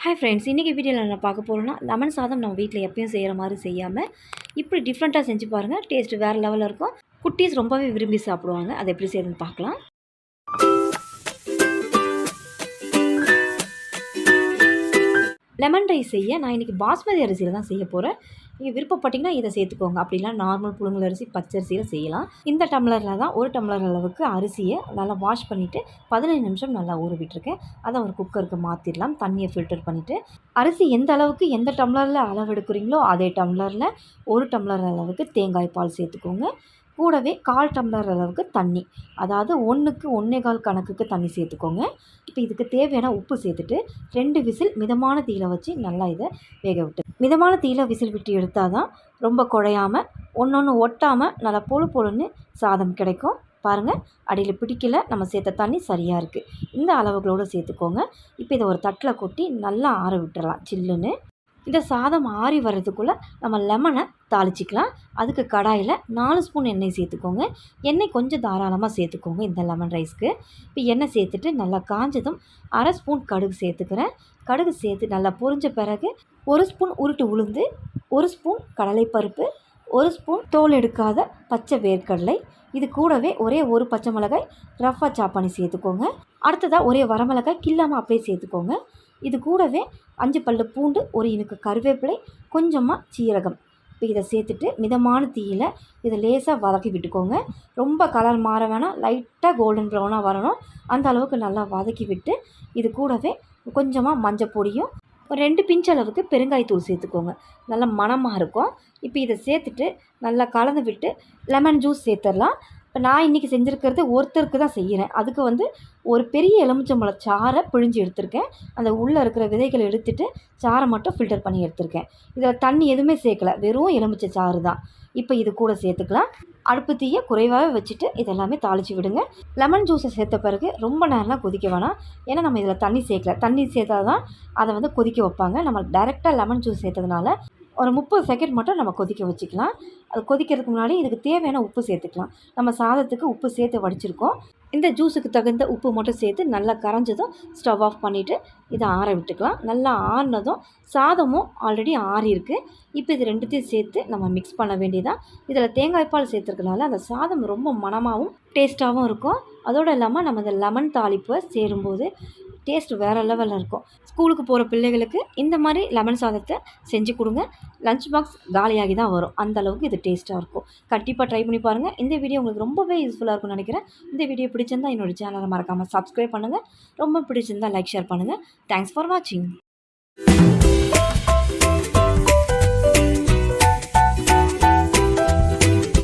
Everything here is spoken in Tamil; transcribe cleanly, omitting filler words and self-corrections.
ஹாய் ஃப்ரெண்ட்ஸ், இன்றைக்கி வீடியோவில் நான் பார்க்க போகிறோன்னா லெமன் சாதம் நம்ம வீட்டில் எப்பயும் செய்கிற மாதிரி செய்யாமல் இப்படி டிஃப்ரெண்ட்டாக செஞ்சு பாருங்கள். டேஸ்ட்டு வேறு லெவலில் இருக்கும். குட்டீஸ் ரொம்பவே விரும்பி சாப்பிடுவாங்க. அதை எப்படி செய்யணும்னு பார்க்கலாம். லெமன் ரைஸ் செய்ய நான் இன்றைக்கி பாஸ்மதி அரிசியில் தான் செய்ய போகிறேன். நீங்கள் விருப்பப்பட்டிங்கன்னா இதை சேர்த்துக்கோங்க. அப்படிலாம் நார்மல் புழுங்கல் அரிசி பச்சரிசியில் செய்யலாம். இந்த டம்ளரில் தான் ஒரு டம்ளர் அளவுக்கு அரிசியை நல்லா வாஷ் பண்ணிவிட்டு 15 நிமிஷம் நல்லா ஊற விட்டுருக்கேன். அதை ஒரு குக்கருக்கு மாற்றிடலாம். தண்ணியை ஃபில்டர் பண்ணிவிட்டு அரிசி எந்த அளவுக்கு எந்த டம்ளரில் அளவு எடுக்கிறீங்களோ அதே டம்ளரில் ஒரு டம்ளர் அளவுக்கு தேங்காய் பால் சேர்த்துக்கோங்க. கூடவே 1/4 டம்ளர் அளவுக்கு தண்ணி, அதாவது 1க்கு 1.25 கணக்குக்கு தண்ணி சேர்த்துக்கோங்க. இப்போ இதுக்கு தேவையான உப்பு சேர்த்துட்டு 2 விசில் மிதமான தீயில வச்சு நல்லா இதை வேக விட்டு மிதமான தீயில விசில் விட்டு எடுத்தால் தான் ரொம்ப குழையாமல் ஒன்று ஒட்டாமல் நல்லா பொழு பொழுன்னு சாதம் கிடைக்கும். பாருங்கள், அடியில் பிடிக்கல, நம்ம சேர்த்த தண்ணி சரியாக இருக்குது. இந்த அளவுகளோடு சேர்த்துக்கோங்க. இப்போ இதை ஒரு தட்டில் கொட்டி நல்லா ஆற விட்டுறலாம் சில்லுன்னு. இந்த சாதம் ஆறி வர்றதுக்குள்ளே நம்ம லெமனை தாளிச்சிக்கலாம். அதுக்கு கடாயில் 4 ஸ்பூன் எண்ணெய் சேர்த்துக்கோங்க. எண்ணெய் கொஞ்சம் தாராளமாக சேர்த்துக்கோங்க இந்த லெமன் ரைஸ்க்கு. இப்போ எண்ணெய் சேர்த்துட்டு நல்லா காஞ்சதும் 1/2 ஸ்பூன் கடுகு சேர்த்துக்கிறேன். கடுகு சேர்த்து நல்லா பொரிஞ்ச பிறகு 1 ஸ்பூன் உருட்டு உளுந்து, 1 ஸ்பூன் கடலைப்பருப்பு, 1 ஸ்பூன் தோல் எடுக்காத பச்சை வேர்க்கடலை, இது கூடவே ஒரே ஒரு பச்சை மிளகாய் ரஃபாக சாப் பண்ணி சேர்த்துக்கோங்க. அடுத்ததாக ஒரே வரமிளகாய் கில்லாமல் அப்படியே சேர்த்துக்கோங்க. இது கூடவே 5 பல்லு பூண்டு, ஒரு இனுக்கு கருவேப்பிலை, கொஞ்சமாக சீரகம். இப்போ இதை சேர்த்துட்டு மிதமான தீயில் இதை லேசாக வதக்கி விட்டுக்கோங்க. ரொம்ப கலர் மாற வேணாம், லைட்டாக கோல்டன் ப்ரௌனாக வரணும். அந்த அளவுக்கு நல்லா வதக்கி விட்டு இது கூடவே கொஞ்சமாக மஞ்சள் பொடியும் ஒரு 2 பிஞ்ச் அளவுக்கு பெருங்காயத்தூள் சேர்த்துக்கோங்க. நல்லா மணமாக இருக்கும். இப்போ இதை சேர்த்துட்டு நல்லா கலந்து விட்டு லெமன் ஜூஸ் சேர்த்துடலாம். இப்போ நான் இன்றைக்கி செஞ்சுருக்கிறது ஒருத்தருக்கு தான் செய்கிறேன். அதுக்கு ஒரு பெரிய எலுமிச்சம்பழம் சாறை பிழிஞ்சு எடுத்திருக்கேன். அந்த உள்ளே இருக்கிற விதைகளை எடுத்துட்டு சாறை மட்டும் ஃபில்டர் பண்ணி எடுத்திருக்கேன். இதில் தண்ணி எதுவுமே சேர்க்கலை, வெறும் எலுமிச்சை சாறு தான். இப்போ இது கூட சேர்த்துக்கலாம். அடுப்பு தீயை குறைவாக வச்சுட்டு இதெல்லாமே தாளித்து விடுங்க. லெமன் ஜூஸை சேர்த்த பிறகு ரொம்ப நேரம்லாம் கொதிக்க வேணாம். ஏன்னா நம்ம இதில் தண்ணி சேர்க்கல. தண்ணி சேர்த்தா தான் அதை கொதிக்க வைப்பாங்க. நம்ம டைரெக்டாக லெமன் ஜூஸ் சேர்த்ததுனால ஒரு 30 செகண்ட் மட்டும் நம்ம கொதிக்க வச்சுக்கலாம். அது கொதிக்கிறதுக்கு முன்னாடி இதுக்கு தேவையான உப்பு சேர்த்துக்கலாம். நம்ம சாதத்துக்கு உப்பு சேர்த்து வடிச்சிருக்கோம். இந்த ஜூஸுக்கு தகுந்த உப்பு மட்டும் சேர்த்து நல்லா கரைஞ்சதும் ஸ்டவ் ஆஃப் பண்ணிவிட்டு இதை ஆற விட்டுக்கலாம். நல்லா ஆறினதும் சாதமும் ஆல்ரெடி ஆறி இருக்குது. இப்போ இது ரெண்டுத்தையும் சேர்த்து நம்ம மிக்ஸ் பண்ண வேண்டியதான். இதில் தேங்காய் பால் சேர்த்துருக்கனால அந்த சாதம் ரொம்ப மணமாகவும் டேஸ்ட்டாகவும் இருக்கும். அதோடு இல்லாமல் நம்ம இந்த லெமன் தாளிப்பை சேரும்போது டேஸ்ட் வேறு லெவலில் இருக்கும். ஸ்கூலுக்கு போகிற பிள்ளைகளுக்கு இந்த மாதிரி லெமன் சாதத்தை செஞ்சு கொடுங்க. லஞ்ச் பாக்ஸ் காலியாகி தான் வரும். அந்த அளவுக்கு இது டேஸ்ட்டாக இருக்கும். கண்டிப்பாக ட்ரை பண்ணி பாருங்கள். இந்த வீடியோ உங்களுக்கு ரொம்பவே யூஸ்ஃபுல்லாக இருக்கும்னு நினைக்கிறேன். இந்த வீடியோ பிடிச்சிருந்தால் என்னோடய சேனலை மறக்காமல் சப்ஸ்கிரைப் பண்ணுங்கள். ரொம்ப பிடிச்சிருந்தால் லைக் ஷேர் பண்ணுங்கள். தேங்க்ஸ் ஃபார் வாட்சிங்.